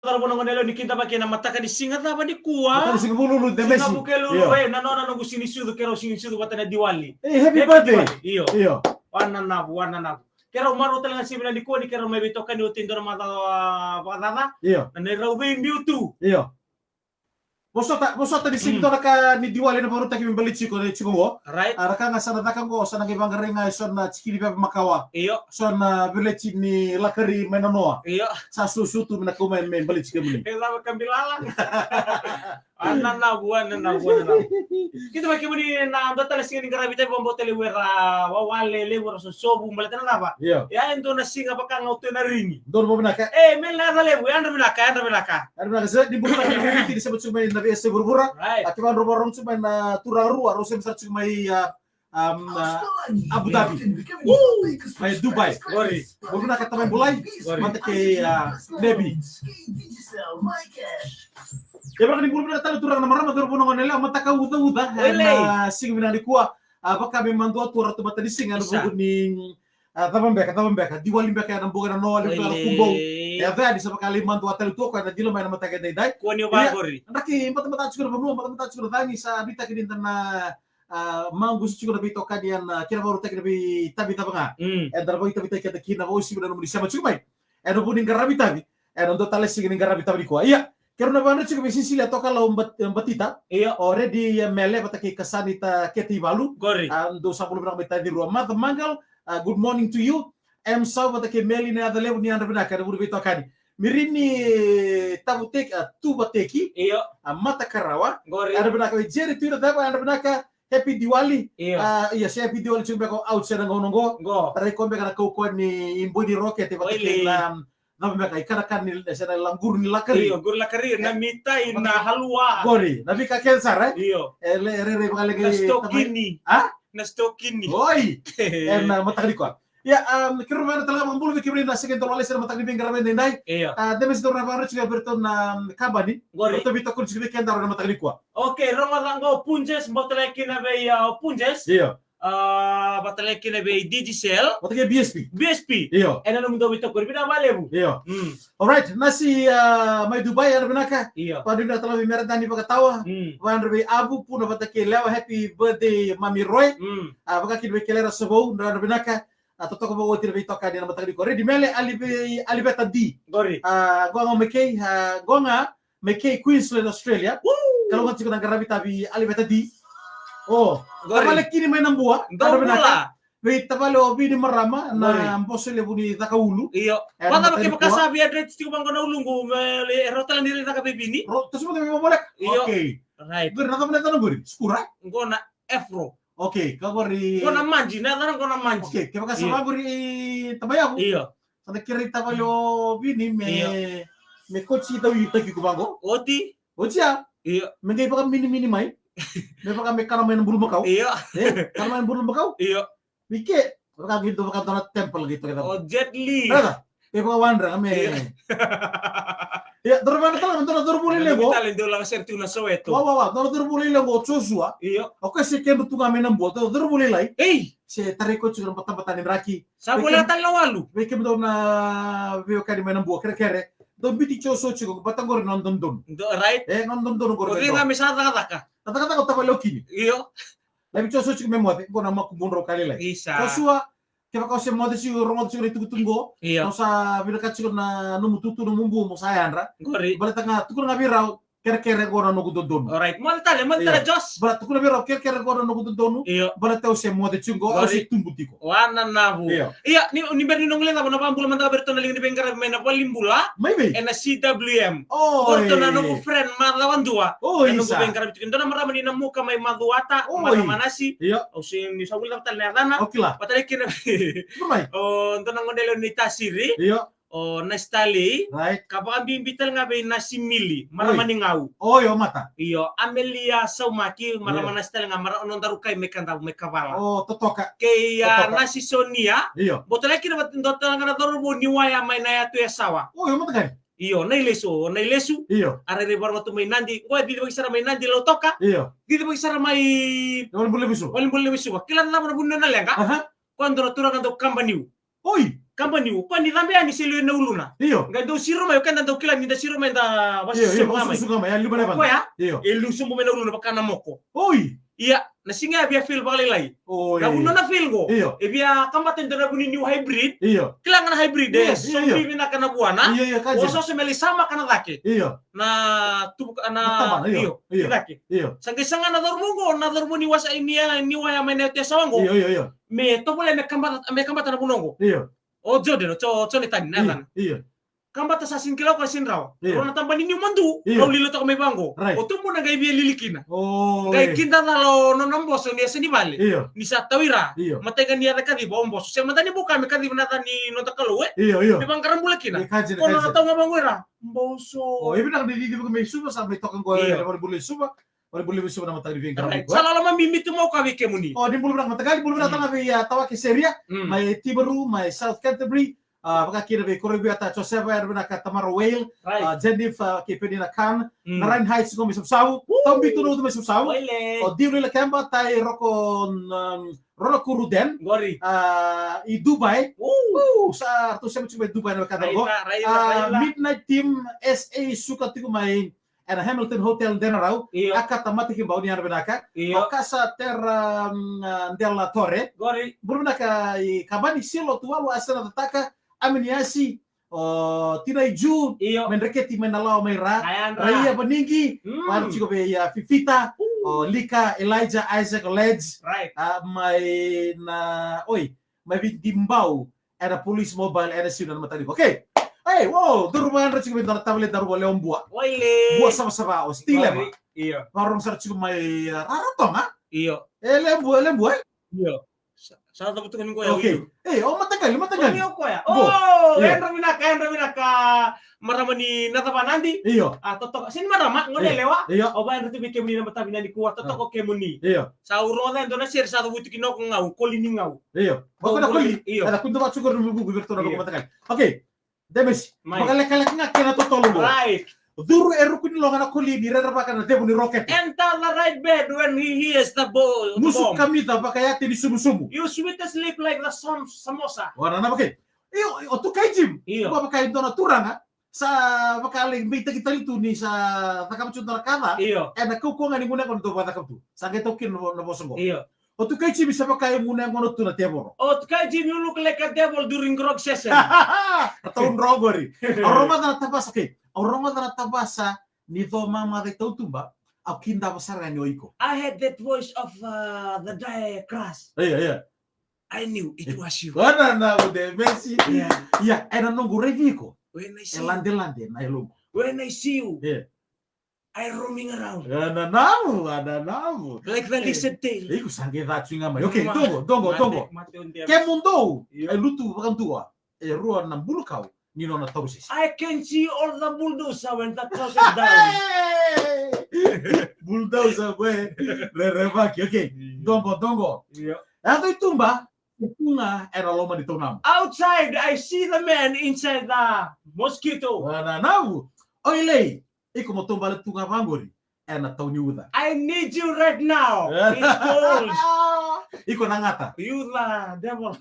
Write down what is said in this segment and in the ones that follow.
karo bono ngonelo ni kita bakina mataka di singa apa di kuwa. Mataka di singa lulu de Messi. Singa lulu nano nunggu sini sudu kero sini sudu batana diwali. Happy birthday. Iyo. Wana nabu. Kero maru talaga sibina di kuwa ni kero may bitokan ni utindo na mata patata. Iyo. Na rawin biutu. Iyo. Boso ta di singa to naka ni diwali na baru taki membeli chiko mo. Right. Araka nga sana takang ko sana kay bangarenga son na chikili pa makawa. Iyo. Son na village ni lakari menanoa. Iyo. Sa susutu na kumain membeli chiko mo. Ela kambilalang. Ananabu. Kita baki muni na data singa ni garabita bombo telewera wawale lewer so sobu malata na ba. Iyo. Ya endo na singa baka ngauto na ringi. Don mo binaka. Mel na lewu andra binaka. Ano na kasi di bukan di disebut cuma na BS berbura. Right. Akibat rumah cuma na turang ruar harusnya besar cuma Abu Dhabi. May Dubai. Gori. Bumuna ka tamay bulay. Mata kay Nebi. Ya baka ni bumuna ka turang na marama turbo ng nila mata ka uda na sing binani kuwa. Baka may manduwa tura to mata dising ano bugo ning tabang beka diwali beka ng buga na no alim ka kumbong. Ya di sa kali manduwa talo to ka na dilo may na mata kay day. Kuha niyo ba gori? Andaki mata siguro bamu mata siguro tani sa bita kidintan na mau gusto siguro bito kadian kira baru tak nabi tabi tabanga dar boy tabi tak kina boy siguro no disama chumay eno buning garabi tabi eno do tales sigini garabi tabi ko iya kero na bana siguro sisila to kala batita iya already mele bataki kasanita keti balu gori ando sabulu berang beta di ruang mat mangal good morning to you so bataki meli na adale ni anda bina kada buru bito kadi mirini tabutek tu bateki iya mata karawa gori anda bina ka jeri tu da anda bina ka Happy Diwali. Iya. Iya, si Happy Diwali cuma ko out sa ngonongo. Go. Tara ko mbeka ko ko ni imbo di rocket ba kailan na mbeka ikara kan ni sa langgur ni lakari. Iyo, gur lakari na mita ina halwa. Gori, nabi ka kensar Iyo. Re bakal Na stokini. Ah? Na stokini. Oi. Na matakdi ko. Ya, kiro mana talaga mambulu kibrin na second tolale sa matakdi bingaramen dai. Iya. Demes do na baro chiga berton na kabani. Gori. To bito kun chiga kendaro na matakdi ko. Okay, romalango punjes botleki na be punjes. Iya. Botleki na be Digicel. Matake BSP. BSP. Iya. Ena nung do bito ko bina malebu. Iya. Alright, nasi may Dubai ano binaka? Iya. Padu na talaga meron tani pagkatawa. Wan rebe abu puno batake lewa happy birthday Mami Roy. Baka kidwe kelera sabo na binaka. Toto ko bawa tirbe toka di na matagdi ko. Ready mele alibeta di. Gori. Gua nga Mackay Queensland Australia. Kalau nggak cukup nagarabi tabi alibeta di. Oh, tabale kini may nambua. Ano binaka? Wait, tabalo bini marama na mbosele buni takaulu. Iyo. Wala makipakasabi address ti ko bang kono ulungu rotalan dili nakabibini. Terus mo tayo mamolek. Okay. Right. Guri nakamulek na guri. Skura. Ngona Afro. Okay, kagori. Kona manji, na tarang kona manji. Okay, kaya makasama guri tabayabu. Iyo. Sa nakirita tabalo bini me coach daw yung tagi ko bago. Oti. Ocha. Iyo. Mengay pa kami mini may. May pa kami karamay ng bulu makaw. Iyo. Karamay ng bulu makaw. Iyo. Wike. Baka ginto baka na temple gitu kita. Oh, Jet Li. Ada. Kaya pa wandra kami. Ya, dorman talaga, dormuli lego. Talin do lang serti una Soweto. Wa, dormuli lego Joshua. Iyo. Okay, si kendo tu kami ng buo, dormuli lay. Eh, Si tariko chugan patapatan ni Raki. sa wala talawalu. Wike mo daw na veo kadi may ng buo, kere. Don biti choso chugo patangor non don. Right? Non don gor. Ori nga misata kataka. Kata ko tabalo kini. Iyo. Labi choso chugo memote, ko na makumunro kalilay. Isa. Joshua kaya ko si mode si rongo si tunggo. Iyo. No sa binakat chugo na numututu no mumbu mo sayandra. Gori. Balita nga tukul nga biraw kere ko na nugudodon. Alright, maltale Jos. Balat tukul biraw kere ko na nugudodon. Iyo. Balat taw si mode chungo o si tumbutiko. Wana nabu. Iyo. Iya, ni berni nonglen apa na pambula man berto na ling ni bengkar may na palimbula. Maybe. Na CWM. Oh. Berto na no friend malawan dua. Oh, Ano isa. bengkar bitin na marama ni namuka may maduata, Oh, maramanasi. Iyo. O sin ni sa ulang tal na dana. Okay lah. Patay kina. Mamay. O ito nang ngonelo ni Tasiri. Iyo. O nastali. Right. Kapag ang bimbital nga bay nasimili, maraman ni ngaw. Oh, yo mata. Iyo, Amelia Saumaki, maraman nastal nga maranon darukay may kanta may kabala. Oh, totoka. Kaya Totoka. nasi Sonia, Iyo. botolay kina batin dotol nga nadorbo ni waya may nayato ya sawa. Oh, yo mata kan. Iyo, nailesu. Iyo. Are bar matu may nandi. Ngwa dili bagi sara may nandi lo toka. Iyo. Dili bagi sara may Yo boleh bisu. walim bisu. Kilan na bunna na lenga. Aha. Kuando na turang ando kambaniu. Oi. Kampani kwani lambe ani silo na uluna. Iyo. Ngado siro mayo kan ndo kila ninda siro menda Iyo, iyo, wasi wasu suka ya liba Ko ya? Iyo. Elu sumbu mena uluna bakana moko. Oi. Iya, na singa bia feel bakali lai. Oi. Na uno na feel go. Iyo. E bia kamata ndo na buni new hybrid. Iyo. Kila ngana hybrid Iyo, so iyo. bibi na kana buana. Iyo, iyo, kaje. Oso semeli sama kana laki. Iyo. Na tu na Matama, iyo. Iyo. laki. Iyo. Sange sanga na dormungo, na dormuni wasa inia ni waya menete sawango. Iyo, iyo, iyo. Me to bole me kambata na bunongo. Iyo. O jode no cho ni tani na. Iyo. Kambata sa sinkilaw ka sinraw. Iya. Rona tambani ni mandu. Iya. Kau lilo to may bango. Right. O tumbo na gaibi lilikina. Oh. Kay kinda nalo no namboso ni sa nibali. Iyo. Ni sa tawira. Iyo. Matega ni ara kadi bomboso. Sa mandani buka me kadi na ni no takalo eh. Iyo, iyo. Di bang karambula kina. Kaje, Kono na kaje. taw nga bangwera. Mboso. Oh, ibi na di ko may suba sa may tokan ko Iyo. wala buli suba. Wala buli suba na matag di Right. ko. Sala lama mimiti mo ka wike muni. Oh, di bulu na matagal bulu na tanga bi tawa ki seria. May Tibaru, may South Canterbury. Baka kira be Korebe ata Joseph Erwin ka Tamara Whale. Right. Jendif ke pedina kan. Narain Heights ko may subsaw. Tambi tuno may subsaw. Wale. O di rila kamba tay roko Kuruden. Gori. I Dubai. Sa to sa Dubai na kada go. Raila. Midnight team SA suka tigo may and Hamilton Hotel Denarau. Iyo. Aka tamati ki bauni ana benaka. Iyo. O casa terra della Torre. Gori. Burunaka i kabani silo tuwalu asana tataka aminiasi tinai ju Iyo. menreketi menalao may Ayan Raya Baningi, paano Mm. chico be Fifita, Lika, Elijah, Isaac, Ledge, Right. may may Dimbao, and a police mobile and a student matali. Okay. Hey, wow, duruman ra chico be tablet daru leon bua. Wale. Bua sama-sama o stile ma. Iyo. Parang sa chico may raratong ha. Iyo. Leon bua. Iyo. Sa tabu tukan ko ya. Okay. Matagal. Iyo ko ya. Go. Oh, Iyo. Enra minaka marama ni natapanandi. Iyo. Totok sin marama ngone lewa. Iyo. O ba enra tibi kemuni na matabi na ni kuwa totok ko kemuni. Iyo. Sa uronga ndo na share sa buti kinok ngau kolini ngau. Iyo. Bako na kuli. Iyo. Ada kuntu ba sugar nubu guberto na Iyo. matagal. Okay. Demes. Mai. Magalek-lek nga kena totolo mo. Right. Duru erukun lo ngana kuli ni rera baka na debu ni rocket. Enter the right bed when he hears the Musuk bomb. kami ta baka yati ni sumu-sumu. You sweet sleep like the samosa. Wana na bakit? O tu kay Jim. Iyo. Ba baka ito na turanga sa baka ling may kita itu ni sa takamchut na kada. Iyo. Na kuko nga ni muna kon to bata kamtu. Sa keto kin na bosongo. Iyo. O tu kay Jim sa baka muna ngono tu na teboro. Oh, kay Jim, you look like a devil during grog session. Atau rogori. Aroma na tabasa kay. Aroma na tabasa ni to mama de tumba. Au kinda basara ni oiko. I had that voice of the crash. Iya. I knew it was you. Wana na ude Messi. Yeah. Ya, era nungu reviko. When I see Lande na ilungu. when I see you, Yeah. I roaming around Ada namu. like the lizard tail. Iku sange datu ngamai. Okay, Ma- dongo. Mate on them. Ke mundo. Iya. Lutu bakan tua. Rua na bulu kau. Nino na tausis. I can see all the bulldozer when the house is down. Bulldozer gue. Revaki. Okay. Dongo. Yeah. Ato itumba. Ipunga era loma di tonam. Outside, I see the man inside the mosquito. Wana namu. Oile. Iku motomba le tunga vangori. Ena tau niuda. I need you right now. It's cold. Iko nangata. You the devil.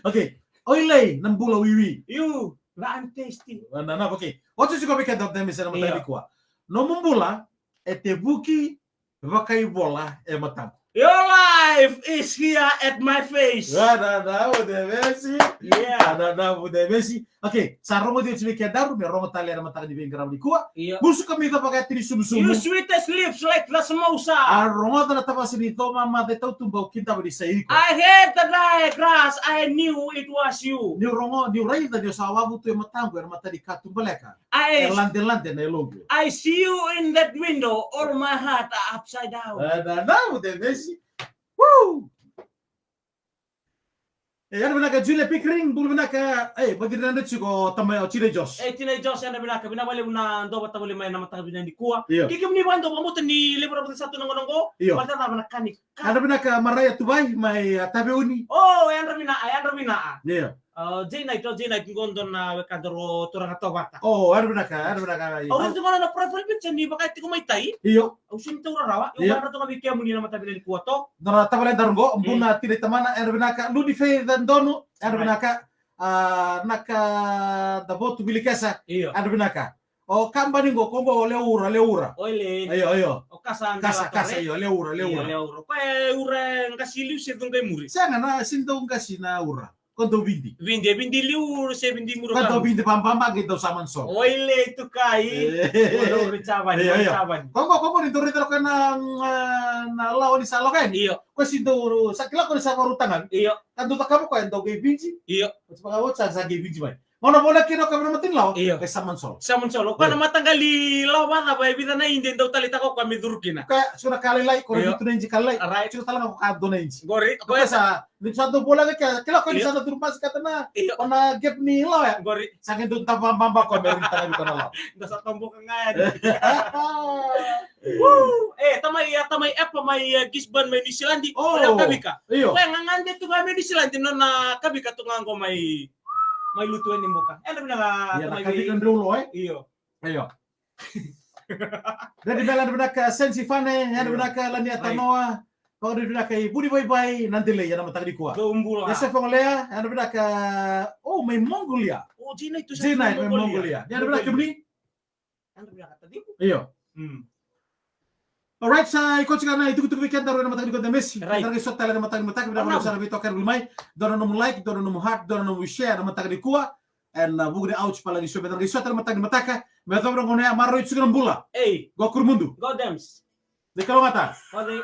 Okay. Oile nambula wiwi. You the untasty. Na okay. Ocho siko bika da demi sena Iya. matali kwa. No mumbula ete buki vakai bola e matam. Your life is here at my face. Na ude Messi. Yeah. Na ude Messi. Okay, sa romo di chimi daru me romo tali era matali di bengra di kwa. Yeah. Busu kami ka pakai tiri You sumu. sweetest lips like the samosa. A romo da tabasi ni to mama de tau tumba kinta di saiko. I hate the dry grass. I knew it was you. Ni romo ni rai da ni sawabu tu e matango era matali katumbaleka. I Lande na ilongo. I see you in that window. All my heart are upside down. Na ude Messi. Woo! Ano ba Julia Pickering? Bulu ba bagi na ko tamay o Chile Jos. Tinay Diyos yan na binaka. Binabali mo na ando ba't tabuli may namatang binang di kuha. Iyo. Kikim ni Wando, mamutan ni Libro ng Sato ng Ononggo. Iyo. Basta naman nakanik. Ano ba Maraya Tubay? May tabi uni. Oh, ayan ramina. Yeah. J-Night, kung gondon na wekadoro turang ato bata. Oh, ano ba Oh, ito nga na profile picture ni baka iti kumaytay. Iyo. Au sinto rawa, Iya. yung para to nga bikya mo ni na matabi ni kuha to. Nara tabale dargo, umpuna tili tamana ano ba Ludi Fe Dandono, ano ba naka da voto bilikasa Iyo. anda binaka o kamba ningo kongo leura Oile. ayo O kasa kasa iyo leura Leuro. Kaya ura ngasiliu se tungai muri. sanga na sinto ngasi na ura konto bindi Bindi liur se bindi muru konto kan. bindi pamba gitu saman so Oile itu kai. Olo ricaban, Iya, iya. ricaban. kongo ni torito kana na lawan ni salokan Iyo. ko sinto sakila ko sa marutangan Iyo. kanto takamu ko endo ge binji Iyo. Sebagai sa ge binji mai Ngono bola kino ka matin law Iyo. kay saman so Samun solo. Kana matanggali lawan apa bita na hindi daw talita ko kami durkina. kaya sudah kali lai ko Iyo. dito na inji kalai Right. sudah talaga ko kadto na inji Gori. ko sa ni satu bola ka kila ko ni Iyo. sana turpas kata na Iyo. ona gap ni law ya Gori. saking dun tabamba ko meron tayo ko na law Nasa tombo ka nga. Woo! Tamay apa may gisban may New Zealand. Oh. Wala kabi ka. iyo Kaya nga ngande to kami New Zealand no na kabi ka to nga ko may lutuan ni muka. Ano na ya tamay nakati dulu iyo. Ayo. Dari belan benak sensi fane, ya benak lani atanoa, kalau di benak budi bye nanti le ya nama tadi kuat. Gaumbul. Ya saya lea, ya benak oh main Mongolia. Oh, Jina itu Zina main Mongolia. Ya benak beli. Ano na tadi? Iyo. Alright, sa ikut karena itu weekend taruh nama tadi kuat Messi. Right. Target shot tali nama tadi matak, bila mana usah lebih toker belum Dono nom like, dono nom heart, dono nom share nama tadi kuat. En bukan ouch palagi so benar shot tali matag mataka. Betul orang ngono ya maro itu sekarang bola. Hey, Go kurmundu. go Dems. Di kalau mata. Ode